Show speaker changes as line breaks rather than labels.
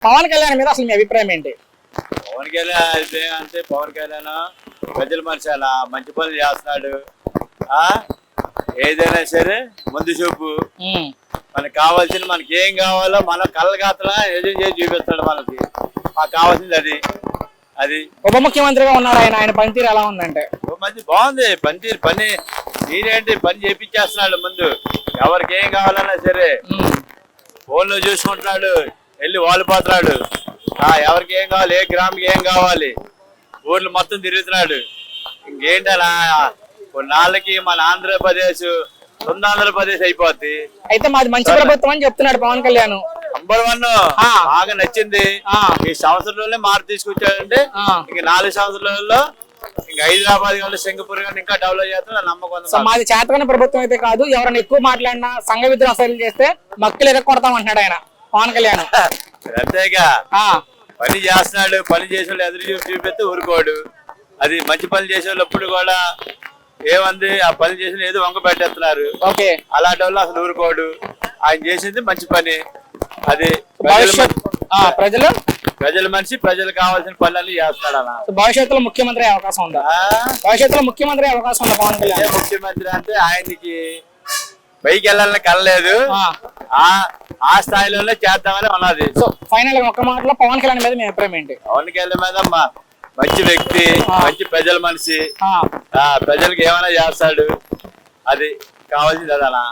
పవన్ కళ్యాణ్ మీద అసలు మీ అభిప్రాయం ఏంటి?
పవన్ కళ్యాణ్ అయితే అంటే పవన్ కళ్యాణ్ ప్రజల మనిషి అలా మంచి పనులు చేస్తున్నాడు. ఏదైనా సరే ముందు చూపు, మనకు కావాల్సింది మనకి ఏం కావాలో మన కళ్ళగాతలా నిజం చేసి చూపిస్తాడు. మనకి మాకు కావాల్సింది అది. అది
ఉప ముఖ్యమంత్రిగా ఉన్నారు ఆయన పనితీరు ఎలా ఉందంటే?
మంచి బాగుంది పనితీరు. పని నేనేంటి పని చేపించేస్తున్నాడు. ముందు ఎవరికి ఏం కావాలన్నా సరే ఫోన్లో చూసుకుంటున్నాడు, వెళ్ళి వాళ్ళు పోతున్నాడు. ఎవరికి ఏం కావాలి, ఏ గ్రామకి ఏం కావాలి, ఊర్లు మొత్తం తిరుగుతున్నాడు. ఇంకేంటలా కొన్నాళ్ళకి మన ఆంధ్రప్రదేశ్ ఆంధ్రప్రదేశ్ అయిపోద్ది.
అయితే మాది మంచి ప్రభుత్వం అని చెప్తున్నాడు పవన్ కళ్యాణ్.
నంబర్ 1 బాగా నచ్చింది. ఈ సంవత్సరంలోనే మార్పు తీసుకొచ్చాడంటే ఇంక 4 సంవత్సరాలలో ఇంకా హైదరాబాద్ కానీ సింగపూర్ కానీ ఇంకా డెవలప్ చేస్తా నమ్మకం.
మాది చేతకని ప్రభుత్వం అయితే కాదు, ఎవరైనా ఎక్కువ మాట్లాడినా సంఘ విద్రోహాలు చేస్తే మక్కులు ఎరగొడతాం అంటున్నాడు ఆయన పవన్ కళ్యాణ్.
అంతేగా పని చేస్తున్నాడు. పని చేసే వాళ్ళు ఎదురు చూపిస్తే ఊరుకోడు. అది మంచి పని చేసే వాళ్ళు ఎప్పుడు కూడా ఏమంది ఆ పని చేసిన ఏదో వంక పెట్టేస్తున్నారు. అలాంటి వాళ్ళు అసలు ఊరుకోడు. ఆయన చేసింది మంచి పని. అది ప్రజల మనిషి, ప్రజలు కావాల్సిన పనులు చేస్తున్నాడు. అలా
భవిష్యత్తులో ముఖ్యమంత్రి అవకాశం ఉందా? భవిష్యత్తులో ముఖ్యమంత్రి అవకాశం ఉందా పవన్ కళ్యాణ్?
ముఖ్యమంత్రి అంటే ఆయనకి పైకి వెళ్ళాలని కలలేదు. ఆ స్థాయిలోనే చేద్దామని ఉన్నది.
సో ఫైనల్ గా ఒక మాటలో పవన్ కళ్యాణ్ మీద మీ అభిప్రాయం ఏంటి?
పవన్ కళ్యాణ్ మీద మంచి వ్యక్తి, మంచి ప్రజల మనిషి, ప్రజలకు ఏమైనా చేస్తాడు. అది కావాల్సింది అదనా.